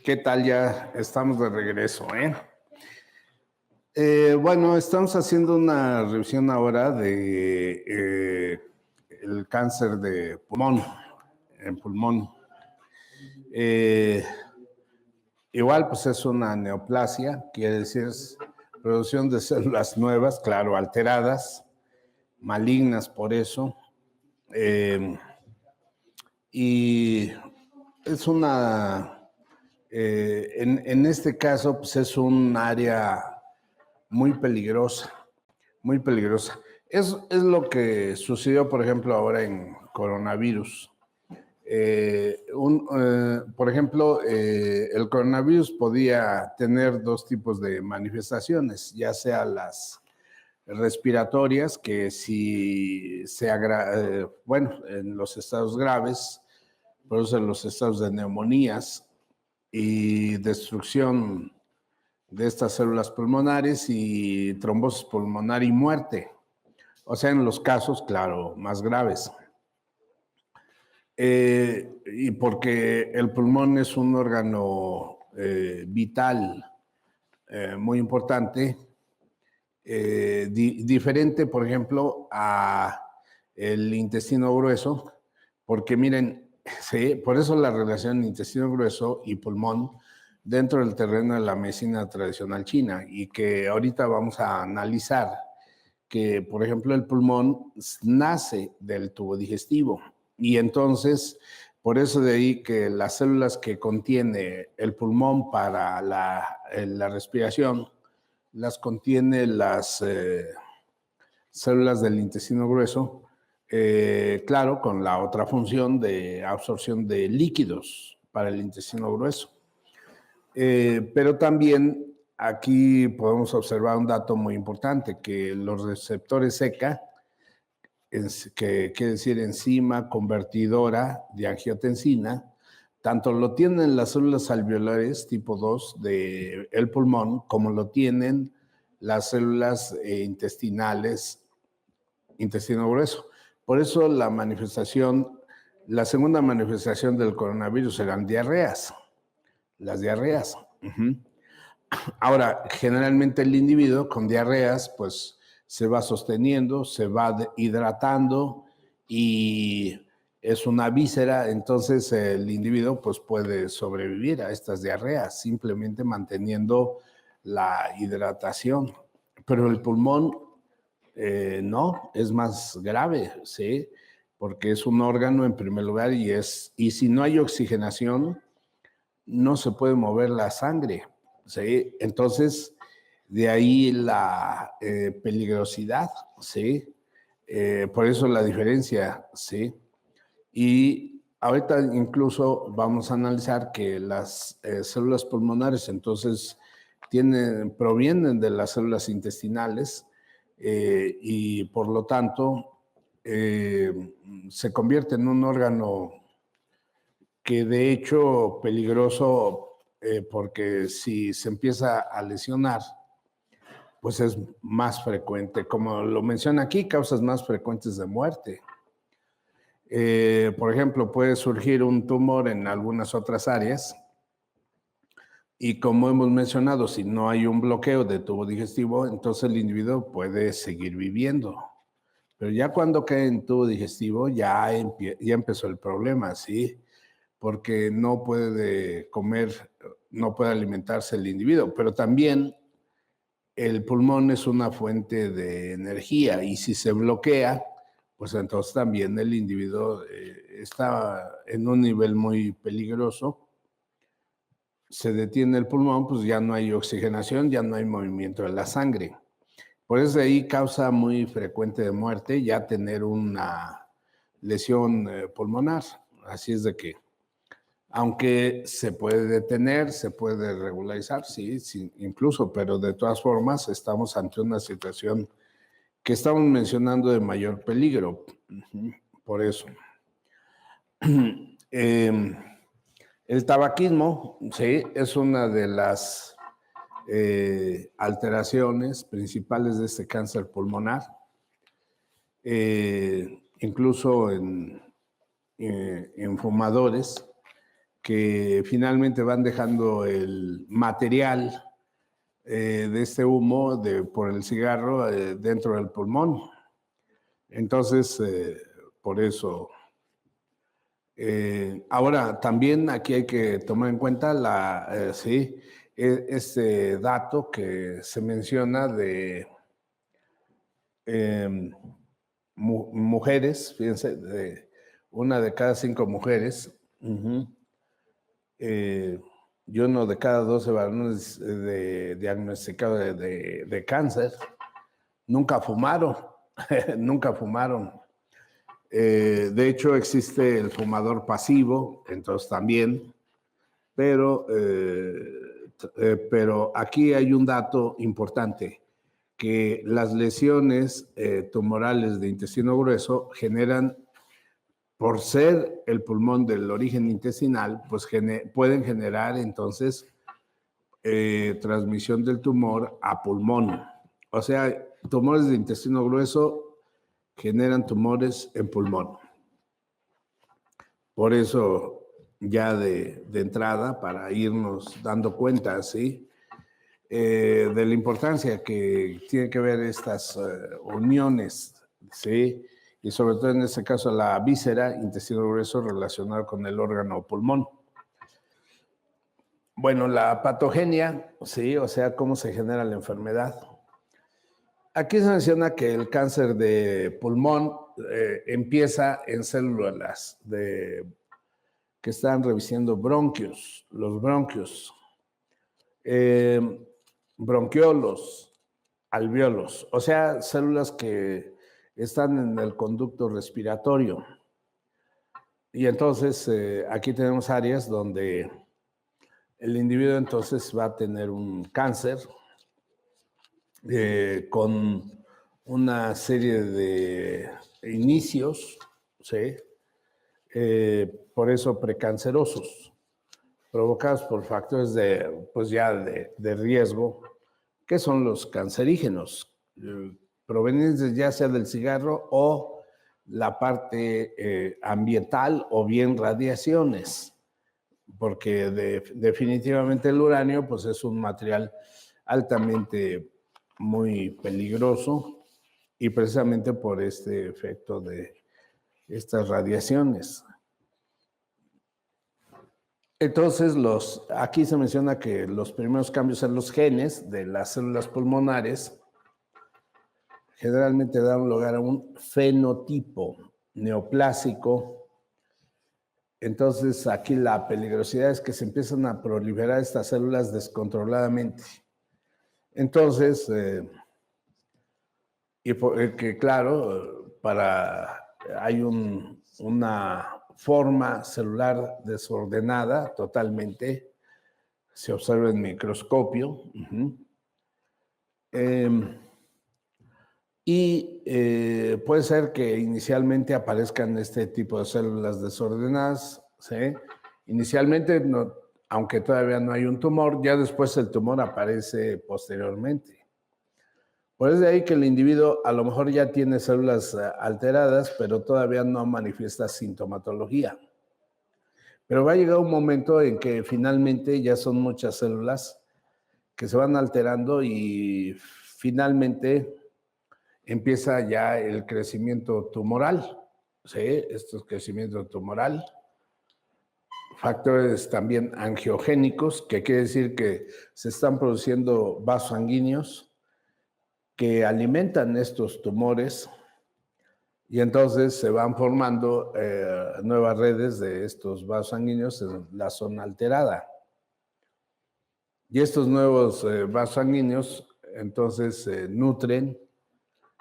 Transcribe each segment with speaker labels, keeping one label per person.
Speaker 1: ¿Qué tal? Ya estamos de regreso, ¿eh? Bueno, estamos haciendo una revisión ahora de el cáncer de pulmón, en pulmón. Eh, Igual, pues es una neoplasia, quiere decir es producción de células nuevas, claro, alteradas, malignas por eso. Eh, y es en este caso, pues es un área muy peligrosa, muy peligrosa. Es lo que sucedió, por ejemplo, ahora en coronavirus. Por ejemplo, el coronavirus podía tener dos tipos de manifestaciones, ya sea las respiratorias, que si bueno, en los estados graves, producen los estados de neumonías y destrucción de estas células pulmonares y trombosis pulmonar y muerte. O sea, en los casos, claro, más graves. Y porque el pulmón es un órgano vital muy importante, diferente, por ejemplo, a el intestino grueso, porque miren, sí, por eso la relación intestino grueso y pulmón dentro del terreno de la medicina tradicional china, y que ahorita vamos a analizar que, por ejemplo, el pulmón nace del tubo digestivo, y entonces, por eso de ahí que las células que contiene el pulmón para la respiración, las contiene las células del intestino grueso, claro, con la otra función de absorción de líquidos para el intestino grueso. Pero también aquí podemos observar un dato muy importante, que los receptores ECA, que quiere decir enzima convertidora de angiotensina, tanto lo tienen las células alveolares tipo 2 del pulmón, como lo tienen las células intestinales, intestino grueso. Por eso la segunda manifestación del coronavirus eran diarreas, las diarreas. Ahora, generalmente el individuo con diarreas, pues se va sosteniendo, se va hidratando y es una víscera, entonces el individuo pues puede sobrevivir a estas diarreas simplemente manteniendo la hidratación. Pero el pulmón no, es más grave, ¿sí? Porque es un órgano en primer lugar y si no hay oxigenación, no se puede mover la sangre, ¿sí? Entonces, de ahí la peligrosidad, ¿sí? Por eso la diferencia, ¿sí? Y ahorita incluso vamos a analizar que las células pulmonares entonces provienen de las células intestinales y por lo tanto eh, se convierte en un órgano que de hecho peligroso porque si se empieza a lesionar, pues es más frecuente. Como lo menciona aquí, causas más frecuentes de muerte. Por ejemplo, puede surgir un tumor en algunas otras áreas y como hemos mencionado, si no hay un bloqueo de tubo digestivo, entonces el individuo puede seguir viviendo. Pero ya cuando cae en tubo digestivo, ya empezó el problema, ¿sí? Porque no puede comer, no puede alimentarse el individuo, pero también el pulmón es una fuente de energía y si se bloquea, pues entonces también el individuo está en un nivel muy peligroso, se detiene el pulmón, pues ya no hay oxigenación, ya no hay movimiento de la sangre. Por eso de ahí causa muy frecuente de muerte ya tener una lesión pulmonar. Así es de que aunque se puede detener, se puede regularizar, sí, sí, incluso, pero de todas formas estamos ante una situación que estamos mencionando de mayor peligro. Por eso. Eh, el tabaquismo, sí, es una de las alteraciones principales de este cáncer pulmonar. Incluso en fumadores que finalmente van dejando el material de este humo por el cigarro dentro del pulmón. Entonces, por eso. Ahora, también aquí hay que tomar en cuenta este dato que se menciona de mujeres, fíjense, una de cada 5 mujeres, y uno de cada 12 varones diagnosticados de cáncer, nunca fumaron, nunca fumaron. De hecho, existe el fumador pasivo, entonces también, pero aquí hay un dato importante, que las lesiones tumorales de intestino grueso generan, por ser el pulmón del origen intestinal, pues pueden generar entonces transmisión del tumor a pulmón. O sea, tumores de intestino grueso generan tumores en pulmón. Por eso, ya de entrada, para irnos dando cuenta, ¿sí? De la importancia que tiene que ver estas uniones, ¿sí? Y sobre todo en este caso la víscera, intestino grueso, relacionado con el órgano pulmón. Bueno, la patogenia, ¿sí? O sea, cómo se genera la enfermedad. Aquí se menciona que el cáncer de pulmón empieza en células que están revestiendo bronquios, los bronquios, bronquiolos, alvéolos, o sea, células que están en el conducto respiratorio. Y entonces aquí tenemos áreas donde el individuo entonces va a tener un cáncer con una serie de inicios, ¿sí? Por eso precancerosos, provocados por factores de riesgo, que son los cancerígenos, provenientes ya sea del cigarro o la parte ambiental o bien radiaciones, porque definitivamente el uranio pues es un material altamente muy peligroso y precisamente por este efecto de estas radiaciones. Entonces, aquí se menciona que los primeros cambios en los genes de las células pulmonares generalmente dan lugar a un fenotipo neoplásico. Entonces, aquí la peligrosidad es que se empiezan a proliferar estas células descontroladamente. Entonces, que claro, hay una forma celular desordenada totalmente, se observa en microscopio. Puede ser que inicialmente aparezcan este tipo de células desordenadas, ¿sí? Inicialmente, no, aunque todavía no hay un tumor, ya después el tumor aparece posteriormente. Por eso de ahí que el individuo a lo mejor ya tiene células alteradas, pero todavía no manifiesta sintomatología. Pero va a llegar un momento en que finalmente ya son muchas células que se van alterando y finalmente empieza ya el crecimiento tumoral, ¿sí? Esto es crecimiento tumoral. Factores también angiogénicos, que quiere decir que se están produciendo vasos sanguíneos que alimentan estos tumores y entonces se van formando nuevas redes de estos vasos sanguíneos en la zona alterada. Y estos nuevos vasos sanguíneos entonces nutren,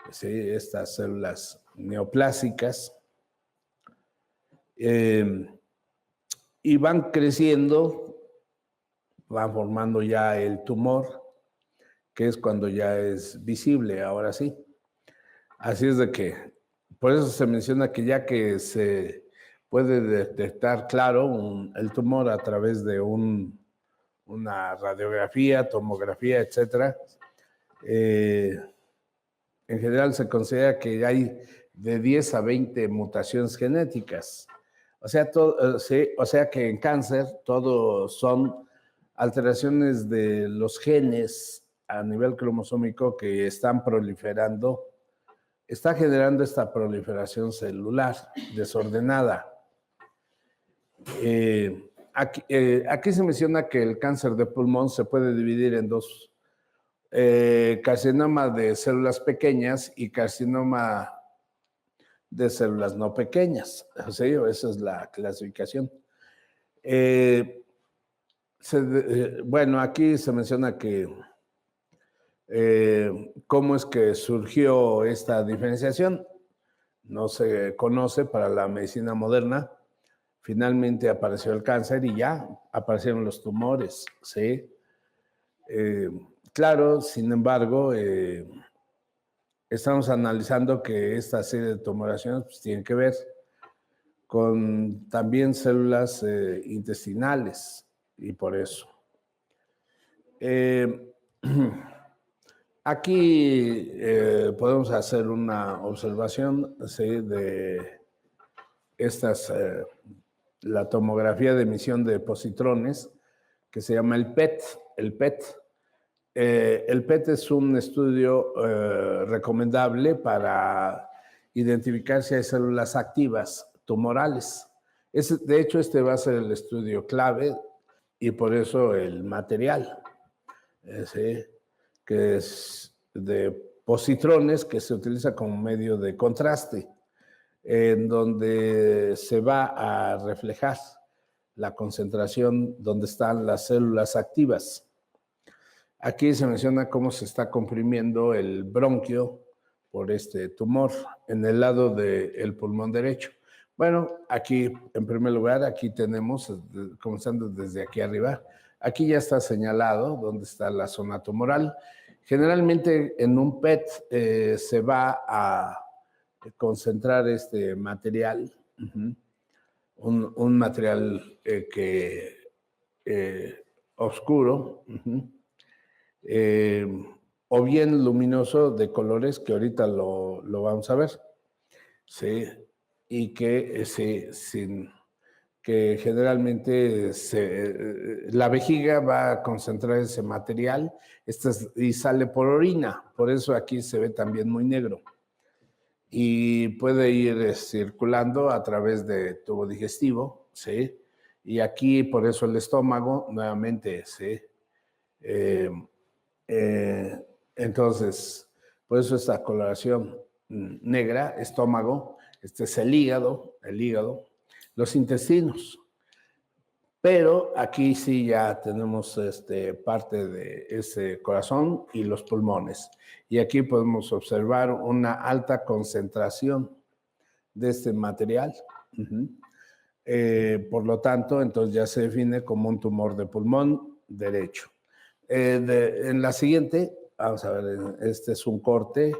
Speaker 1: ¿sí?, estas células neoplásicas y van creciendo, van formando ya el tumor, que es cuando ya es visible, ahora sí. Así es de que, por eso se menciona que ya que se puede detectar, claro, el tumor a través de una radiografía, tomografía, etcétera, en general se considera que hay de 10 a 20 mutaciones genéticas. O sea, sí, o sea que en cáncer todo son alteraciones de los genes a nivel cromosómico que están proliferando, está generando esta proliferación celular desordenada. Aquí se menciona que el cáncer de pulmón se puede dividir en dos: carcinoma de células pequeñas y carcinoma de células no pequeñas. ¿Sí? Esa es la clasificación. Bueno, aquí se menciona que cómo es que surgió esta diferenciación. No se conoce para la medicina moderna. Finalmente apareció el cáncer y ya aparecieron los tumores, ¿sí? Claro, sin embargo, estamos analizando que esta serie de tumoraciones pues, tienen que ver con también células intestinales y por eso. Aquí podemos hacer una observación, ¿sí? De estas, la tomografía de emisión de positrones, que se llama el PET. El PET es un estudio recomendable para identificar si hay células activas tumorales. De hecho, este va a ser el estudio clave y por eso el material, ¿sí? Que es de positrones que se utiliza como medio de contraste, en donde se va a reflejar la concentración donde están las células activas. Aquí se menciona cómo se está comprimiendo el bronquio por este tumor en el lado del pulmón derecho. Bueno, aquí, en primer lugar, aquí tenemos, comenzando desde aquí arriba, aquí ya está señalado dónde está la zona tumoral. Generalmente en un PET se va a concentrar este material, un material oscuro, o bien luminoso de colores, que ahorita lo vamos a ver, ¿sí? Y que, que generalmente la vejiga va a concentrar ese material y sale por orina, por eso aquí se ve también muy negro. Y puede ir circulando a través de tubo digestivo, ¿sí? Y aquí, por eso el estómago, nuevamente, ¿sí? Entonces, por eso esta coloración negra, estómago, este es el hígado, los intestinos. Pero aquí sí ya tenemos parte de ese corazón y los pulmones. Y aquí podemos observar una alta concentración de este material. Por lo tanto, entonces ya se define como un tumor de pulmón derecho. En la siguiente, vamos a ver, este es un corte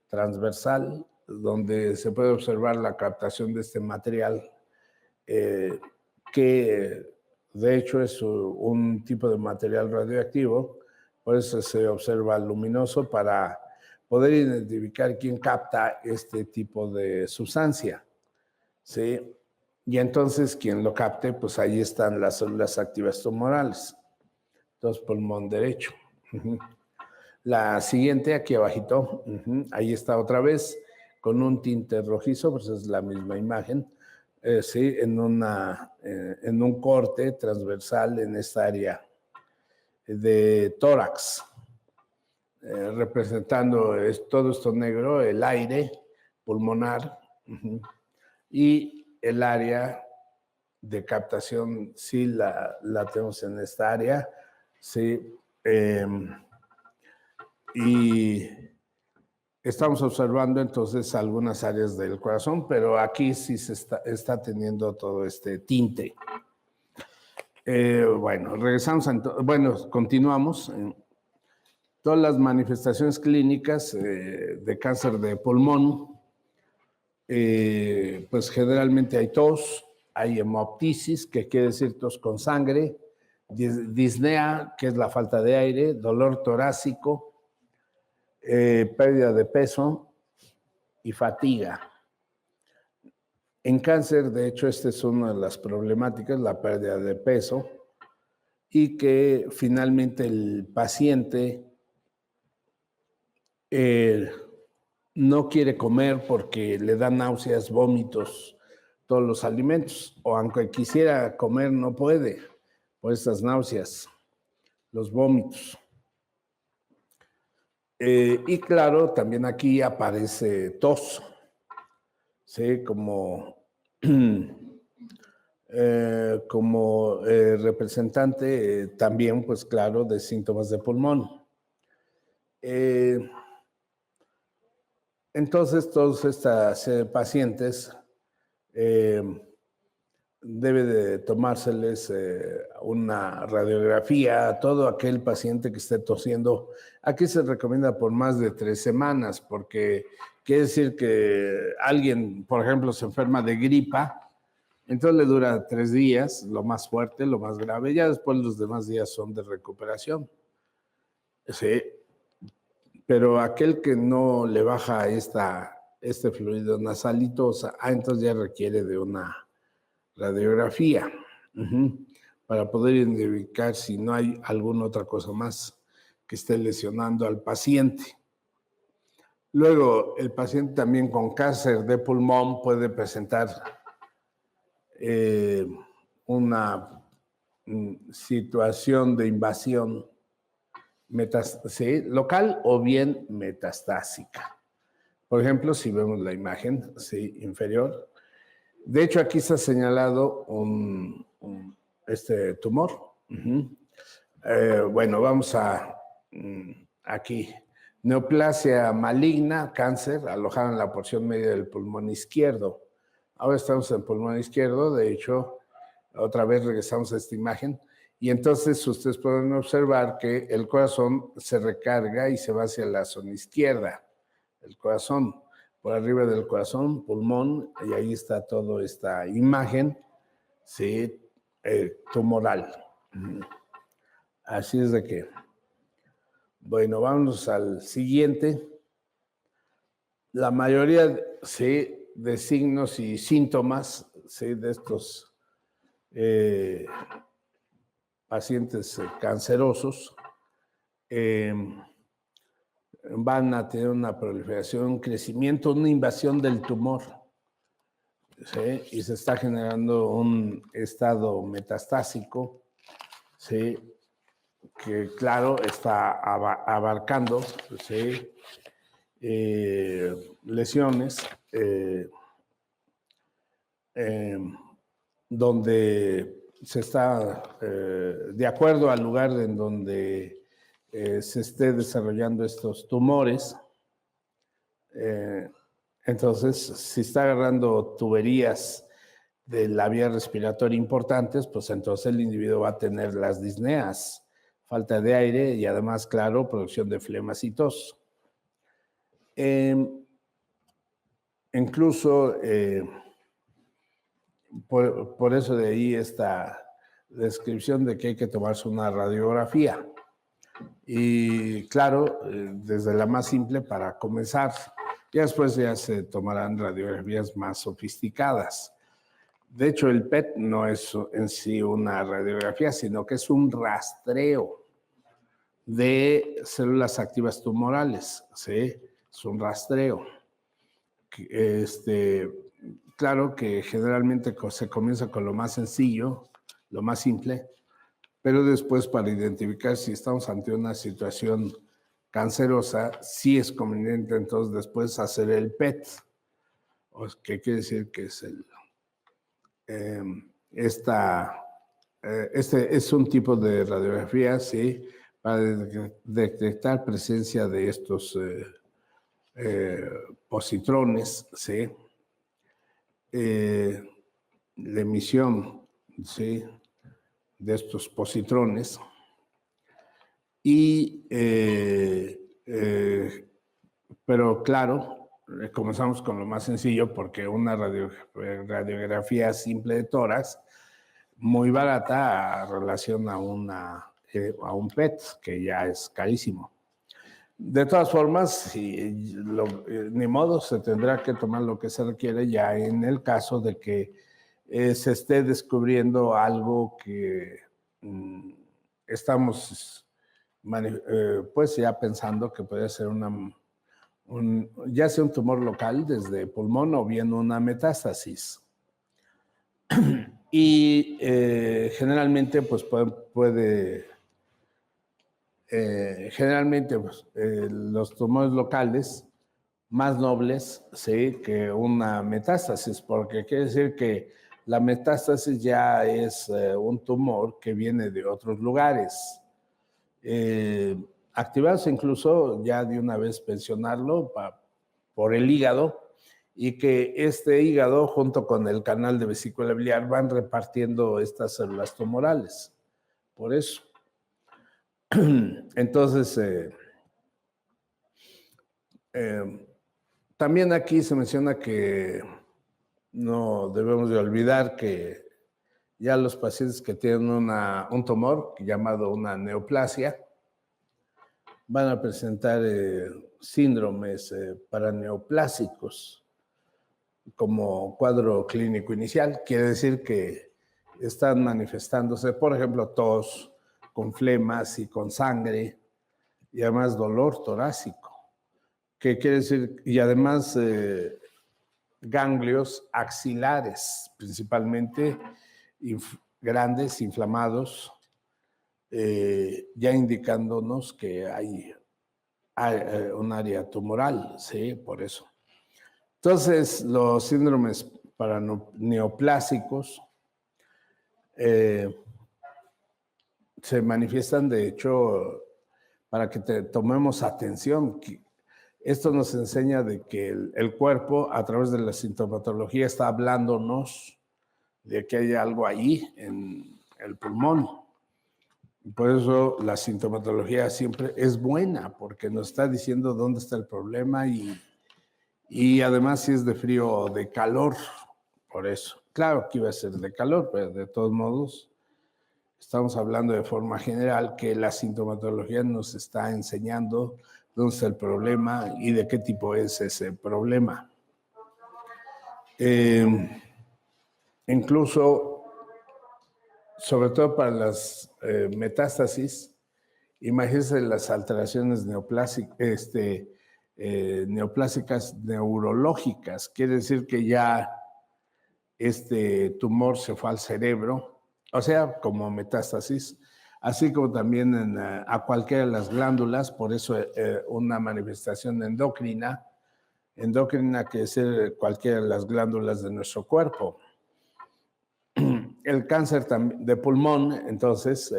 Speaker 1: transversal donde se puede observar la captación de este material que de hecho es un tipo de material radioactivo, por eso se observa luminoso para poder identificar quién capta este tipo de sustancia, ¿sí? Y entonces quien lo capte, pues ahí están las células activas tumorales. Entonces, pulmón derecho. La siguiente, aquí abajito, ahí está otra vez, con un tinte rojizo, pues es la misma imagen, sí, en un corte transversal en esta área de tórax, representando todo esto negro, el aire pulmonar, y el área de captación, sí, la tenemos en esta área, sí, y estamos observando entonces algunas áreas del corazón, pero aquí sí se está teniendo todo este tinte. Bueno, continuamos. Todas las manifestaciones clínicas de cáncer de pulmón, pues generalmente hay tos, hay hemoptisis, que quiere decir tos con sangre, disnea, que es la falta de aire, dolor torácico, pérdida de peso y fatiga. En cáncer, de hecho, esta es una de las problemáticas, la pérdida de peso, y que finalmente el paciente no quiere comer porque le dan náuseas, vómitos, todos los alimentos, o aunque quisiera comer, no puede por estas náuseas, los vómitos. Y claro, también aquí aparece tos, ¿sí? Como representante también, pues claro, de síntomas de pulmón. Entonces, todos estos pacientes debe de tomárseles una radiografía a todo aquel paciente que esté tosiendo. Aquí se recomienda por más de 3 semanas, porque quiere decir que alguien, por ejemplo, se enferma de gripa, entonces le dura 3 días, lo más fuerte, lo más grave, ya después los demás días son de recuperación. Sí, pero aquel que no le baja este fluido nasalito, entonces ya requiere de una radiografía, para poder identificar si no hay alguna otra cosa más que esté lesionando al paciente. Luego, el paciente también con cáncer de pulmón puede presentar una situación de invasión ¿sí? Local o bien metastásica. Por ejemplo, si vemos la imagen, ¿sí? Inferior. De hecho, aquí está señalado este tumor. Bueno, vamos a aquí. Neoplasia maligna, cáncer, alojada en la porción media del pulmón izquierdo. Ahora estamos en el pulmón izquierdo, de hecho, otra vez regresamos a esta imagen. Y entonces ustedes pueden observar que el corazón se recarga y se va hacia la zona izquierda. El corazón, por arriba del corazón, pulmón, y ahí está toda esta imagen, ¿sí? Tumoral. Así es de que, bueno, vamos al siguiente. La mayoría, ¿sí? De signos y síntomas, ¿sí? De estos pacientes cancerosos van a tener una proliferación, un crecimiento, una invasión del tumor, ¿sí? Y se está generando un estado metastásico, ¿sí? Que claro, está abarcando, ¿sí? Lesiones donde se está, de acuerdo al lugar en donde se esté desarrollando estos tumores. Entonces, si está agarrando tuberías de la vía respiratoria importantes, pues entonces el individuo va a tener las disneas, falta de aire y además, claro, producción de flemas y tos. Incluso, por eso de ahí esta descripción de que hay que tomarse una radiografía. Y claro, desde la más simple para comenzar. Y después ya se tomarán radiografías más sofisticadas. De hecho, el PET no es en sí una radiografía, sino que es un rastreo de células activas tumorales, ¿sí? Es un rastreo. Claro que generalmente se comienza con lo más sencillo, lo más simple, pero después para identificar si estamos ante una situación cancerosa, sí es conveniente entonces después hacer el PET, que quiere decir que es este es un tipo de radiografía, sí, para detectar presencia de estos positrones, sí, la emisión, sí, de estos positrones. Pero claro, comenzamos con lo más sencillo porque una radiografía simple de tórax, muy barata a relación a un PET, que ya es carísimo. De todas formas, ni modo, se tendrá que tomar lo que se requiere ya en el caso de que se esté descubriendo algo que estamos pues ya pensando que puede ser ya sea un tumor local desde pulmón o bien una metástasis. Y generalmente pues generalmente pues, los tumores locales más nobles, sí, que una metástasis, porque quiere decir que la metástasis ya es un tumor que viene de otros lugares, activados incluso, ya de una vez mencionarlo, por el hígado, y que este hígado junto con el canal de vesícula biliar van repartiendo estas células tumorales. Por eso. Entonces, también aquí se menciona que no debemos de olvidar que ya los pacientes que tienen un tumor llamado una neoplasia van a presentar síndromes paraneoplásicos como cuadro clínico inicial. Quiere decir que están manifestándose, por ejemplo, tos, con flemas y con sangre, y además dolor torácico. ¿Qué quiere decir? Y además ganglios axilares, principalmente grandes, inflamados, ya indicándonos que hay un área tumoral, ¿sí? Por eso. Entonces, los síndromes paraneoplásicos se manifiestan, de hecho, para que tomemos atención. Esto nos enseña de que el cuerpo, a través de la sintomatología, está hablándonos de que hay algo ahí en el pulmón. Por eso la sintomatología siempre es buena, porque nos está diciendo dónde está el problema y además si es de frío o de calor. Por eso. Claro que iba a ser de calor, pero de todos modos estamos hablando de forma general que la sintomatología nos está enseñando dónde está el problema y de qué tipo es ese problema. Incluso, sobre todo para las metástasis, imagínense las alteraciones neoplásicas neurológicas. Quiere decir que ya este tumor se fue al cerebro, o sea, como metástasis, así como también a cualquiera de las glándulas, por eso una manifestación endocrina quiere decir cualquiera de las glándulas de nuestro cuerpo. El cáncer de pulmón, entonces,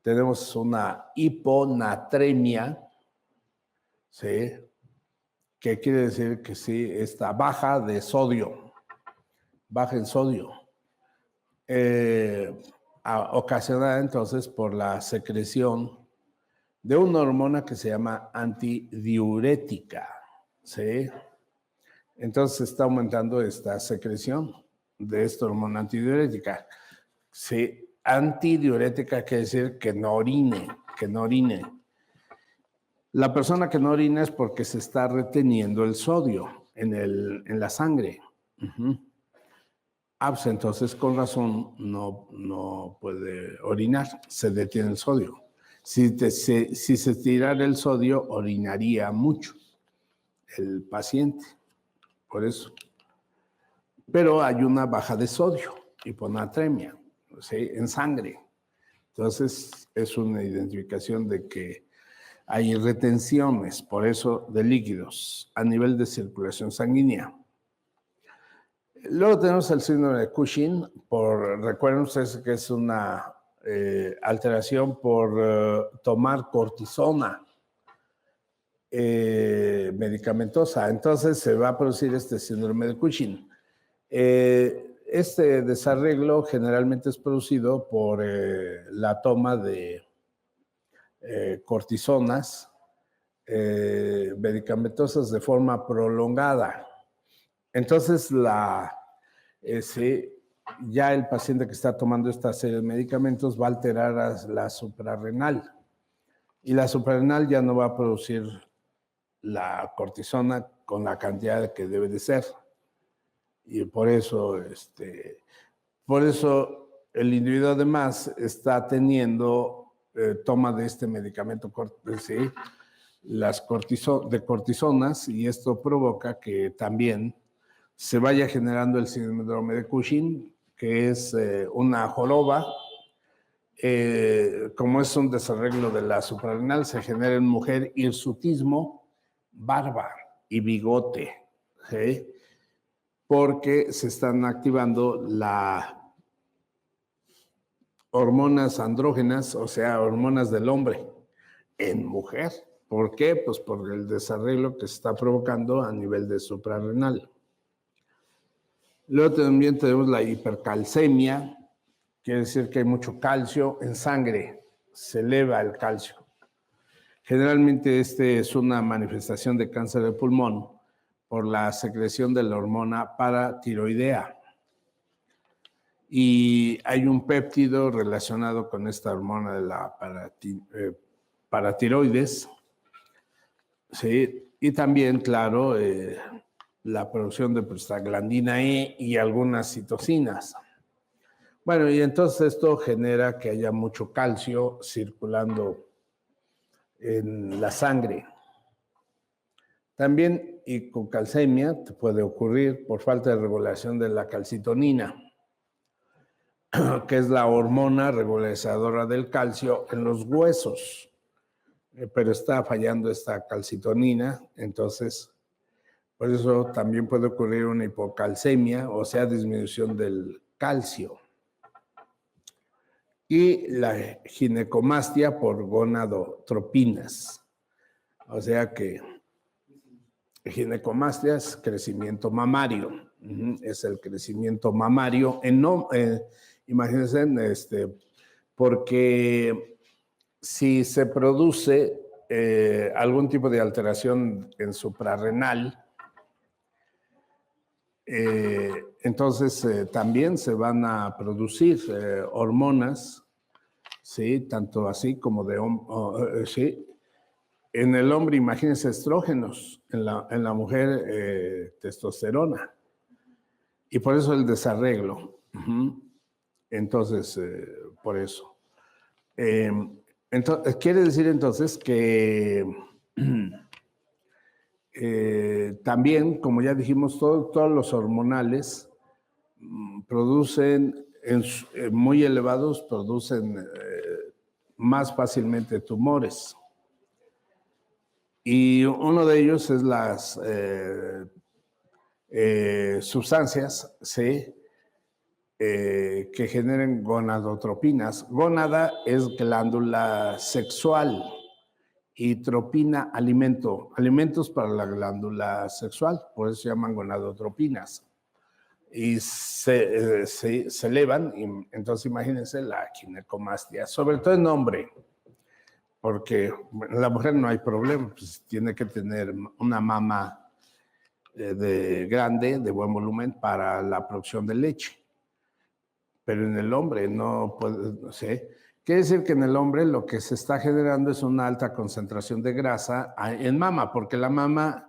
Speaker 1: tenemos una hiponatremia, ¿sí? Que quiere decir que sí, está baja de sodio, baja en sodio. Ocasionada entonces por la secreción de una hormona que se llama antidiurética, ¿sí? Entonces está aumentando esta secreción de esta hormona antidiurética. Sí, antidiurética quiere decir que no orine, que no orine. La persona que no orina es porque se está reteniendo el sodio en la sangre. Entonces, con razón, no puede orinar, se detiene el sodio. Si se tirara el sodio, orinaría mucho el paciente, por eso. Pero hay una baja de sodio, hiponatremia, ¿sí? En sangre. Entonces, es una identificación de que hay retenciones, por eso, de líquidos a nivel de circulación sanguínea. Luego tenemos el síndrome de Cushing, recuerden ustedes que es una alteración por tomar cortisona medicamentosa. Entonces se va a producir este síndrome de Cushing. Este desarreglo generalmente es producido por la toma de cortisonas medicamentosas de forma prolongada. Entonces, ya el paciente que está tomando esta serie de medicamentos va a alterar a la suprarrenal. Y la suprarrenal ya no va a producir la cortisona con la cantidad que debe de ser. Y por eso el individuo además está teniendo toma de este medicamento, ¿sí? Las cortisonas, y esto provoca que también se vaya generando el síndrome de Cushing, que es una joroba. Como es un desarreglo de la suprarrenal, se genera en mujer hirsutismo, barba y bigote, ¿sí? Porque se están activando las hormonas andrógenas, o sea, hormonas del hombre en mujer. ¿Por qué? Pues por el desarreglo que se está provocando a nivel de suprarrenal. Luego también tenemos la hipercalcemia, quiere decir que hay mucho calcio en sangre, se eleva el calcio. Generalmente es una manifestación de cáncer de pulmón por la secreción de la hormona paratiroidea. Y hay un péptido relacionado con esta hormona de la paratiroides, ¿sí? Y también, claro, la producción de prostaglandina E y algunas citocinas. Bueno, y entonces esto genera que haya mucho calcio circulando en la sangre. También hipocalcemia te puede ocurrir por falta de regulación de la calcitonina, que es la hormona regularizadora del calcio en los huesos. Pero está fallando esta calcitonina, entonces por eso también puede ocurrir una hipocalcemia, o sea, disminución del calcio. Y la ginecomastia por gonadotropinas, o sea que ginecomastia es crecimiento mamario, es el crecimiento mamario, imagínense, porque si se produce algún tipo de alteración en suprarrenal, entonces también se van a producir hormonas, ¿sí? Tanto así como ¿sí? En el hombre, imagínense, estrógenos, en la mujer testosterona, y por eso el desarreglo. Entonces, por eso. Entonces, quiere decir entonces que también, como ya dijimos, todos los hormonales producen, muy elevados, producen más fácilmente tumores. Y uno de ellos es las sustancias, ¿sí? Que generen gonadotropinas. Gónada es glándula sexual y tropina alimento, alimentos para la glándula sexual, por eso se llaman gonadotropinas. Y se elevan, y entonces imagínense la ginecomastia, sobre todo en hombre, porque en la mujer no hay problema, pues tiene que tener una mama grande, de buen volumen para la producción de leche. Pero en el hombre no puede, no sé. Quiere decir que en el hombre lo que se está generando es una alta concentración de grasa en mama, porque la mama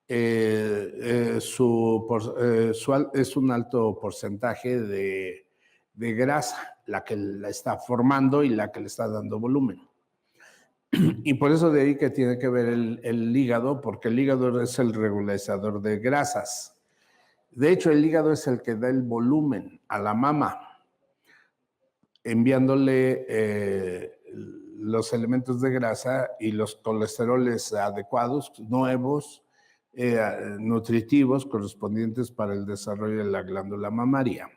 Speaker 1: es un alto porcentaje de grasa, la que la está formando y la que le está dando volumen. Y por eso de ahí que tiene que ver el hígado, porque el hígado es el regularizador de grasas. De hecho, el hígado es el que da el volumen a la mama, enviándole los elementos de grasa y los colesteroles adecuados, nuevos, nutritivos, correspondientes para el desarrollo de la glándula mamaria.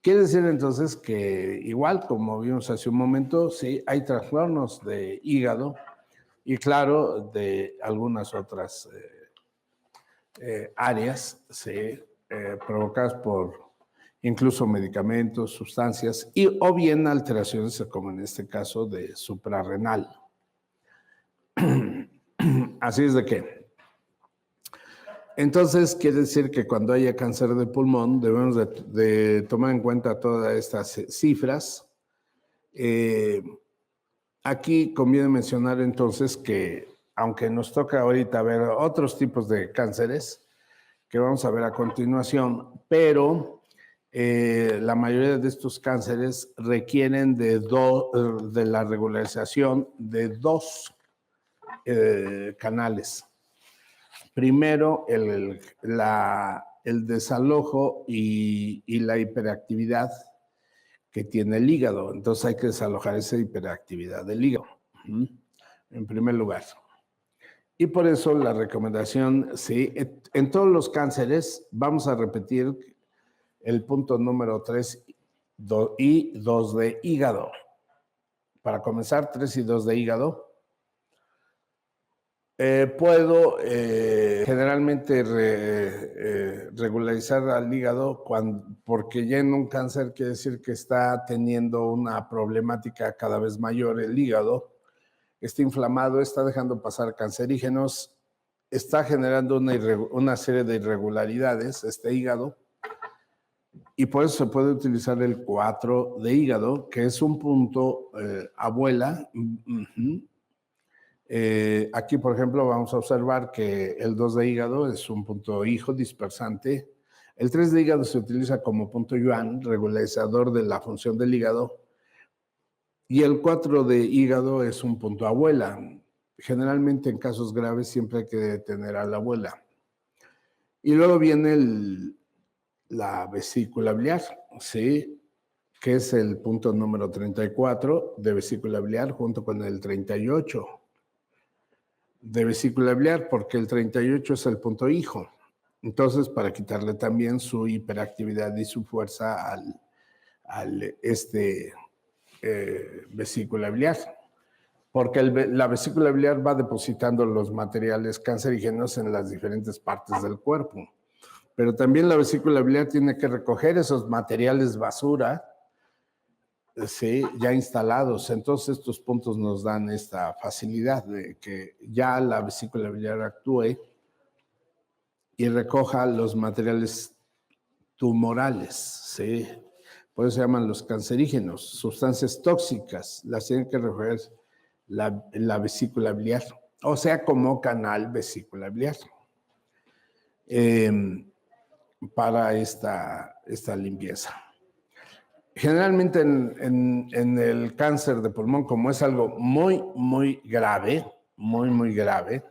Speaker 1: Quiere decir entonces que igual, como vimos hace un momento, sí, hay trastornos de hígado y claro, de algunas otras áreas, sí, provocadas por incluso medicamentos, sustancias o bien alteraciones, como en este caso de suprarrenal. Así es de que. Entonces, quiere decir que cuando haya cáncer de pulmón debemos de tomar en cuenta todas estas cifras Aquí conviene mencionar entonces que, aunque nos toca ahorita ver otros tipos de cánceres que vamos a ver a continuación, pero la mayoría de estos cánceres requieren de la regularización de dos canales. Primero, el desalojo y la hiperactividad que tiene el hígado. Entonces hay que desalojar esa hiperactividad del hígado, en primer lugar. Y por eso la recomendación, sí, en todos los cánceres, vamos a repetir el punto número 3 y 2 de hígado. Para comenzar, 3 y 2 de hígado. Puedo generalmente regularizar al hígado porque ya en un cáncer quiere decir que está teniendo una problemática cada vez mayor el hígado, está inflamado, está dejando pasar cancerígenos, está generando una serie de irregularidades este hígado, y por eso se puede utilizar el 4 de hígado, que es un punto abuela. Aquí, por ejemplo, vamos a observar que el 2 de hígado es un punto hijo dispersante. El 3 de hígado se utiliza como punto yuan, regularizador de la función del hígado. Y el 4 de hígado es un punto abuela. Generalmente en casos graves siempre hay que detener a la abuela. Y luego viene la vesícula biliar, ¿sí? Que es el punto número 34 de vesícula biliar junto con el 38 de vesícula biliar, porque el 38 es el punto hijo. Entonces, para quitarle también su hiperactividad y su fuerza al vesícula biliar, porque la vesícula biliar va depositando los materiales cancerígenos en las diferentes partes del cuerpo. Pero también la vesícula biliar tiene que recoger esos materiales basura, sí, ya instalados. Entonces estos puntos nos dan esta facilidad de que ya la vesícula biliar actúe y recoja los materiales tumorales, ¿sí? Por eso se llaman los cancerígenos, sustancias tóxicas, las tiene que recoger la vesícula biliar, o sea, como canal vesícula biliar, para esta limpieza. Generalmente en el cáncer de pulmón, como es algo muy, muy grave, muy grave,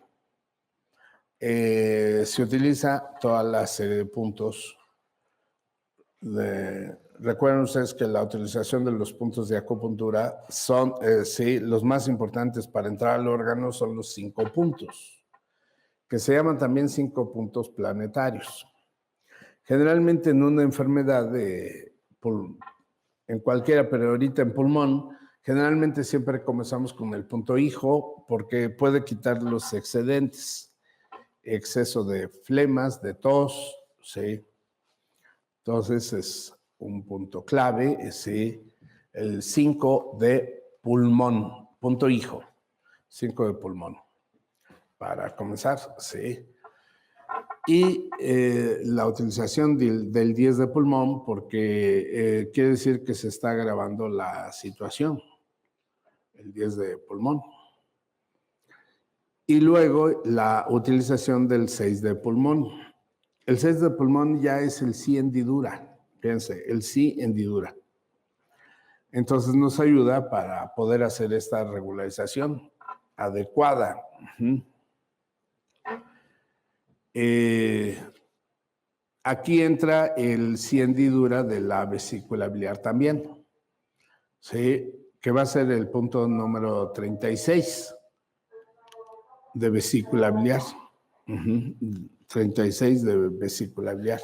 Speaker 1: se utiliza toda la serie de puntos. Recuerden ustedes que la utilización de los puntos de acupuntura son, sí, los más importantes para entrar al órgano son los 5 puntos, que se llaman también 5 puntos planetarios. Generalmente en una enfermedad en cualquiera, pero ahorita en pulmón, generalmente siempre comenzamos con el punto hijo porque puede quitar los excedentes, exceso de flemas, de tos, ¿sí? Entonces es un punto clave, ¿sí? El 5 de pulmón, punto hijo, 5 de pulmón. Para comenzar, ¿sí? Y la utilización del 10 de pulmón, porque quiere decir que se está agravando la situación, el 10 de pulmón. Y luego la utilización del 6 de pulmón. El 6 de pulmón ya es el sí hendidura, fíjense, el sí hendidura. Entonces nos ayuda para poder hacer esta regularización adecuada. Aquí entra el sí hendidura de la vesícula biliar también, ¿sí? Que va a ser el punto número 36 de vesícula biliar. 36 de vesícula biliar.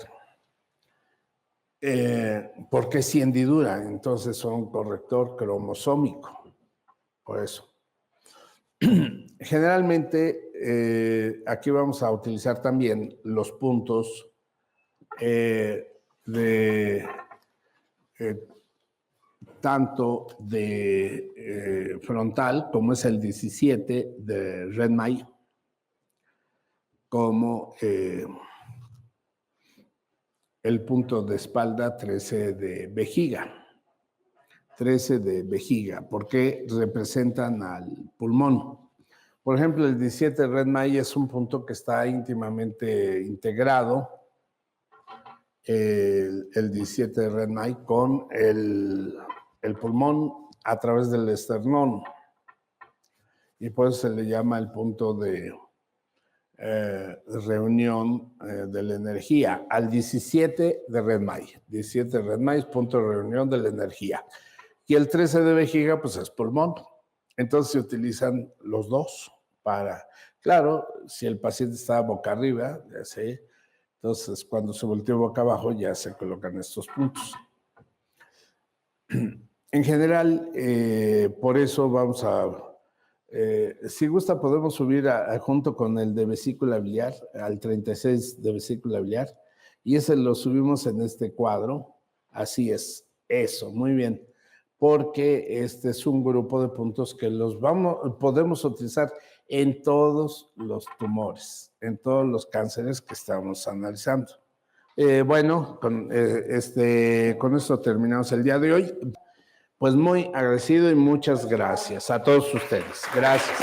Speaker 1: ¿Por qué sí hendidura? Entonces son corrector cromosómico, por eso. Generalmente, aquí vamos a utilizar también los puntos tanto de frontal, como es el 17 de Redmay, como el punto de espalda 13 de vejiga. 13 de vejiga, porque representan al pulmón. Por ejemplo, el 17 de Redmay es un punto que está íntimamente integrado, el 17 de Redmay, con el pulmón a través del esternón. Y por eso se le llama el punto de reunión de la energía, al 17 de Redmay. 17 de Redmay es punto de reunión de la energía. Y el 13 de vejiga, pues es pulmón. Entonces se utilizan los dos para, claro, si el paciente está boca arriba, ya sé, entonces cuando se voltea boca abajo ya se colocan estos puntos. En general, por eso vamos a, si gusta podemos subir junto con el de vesícula biliar, al 36 de vesícula biliar, y ese lo subimos en este cuadro. Así es, eso, muy bien. Porque este es un grupo de puntos que podemos utilizar en todos los tumores, en todos los cánceres que estamos analizando. Bueno, con esto terminamos el día de hoy. Pues muy agradecido y muchas gracias a todos ustedes. Gracias.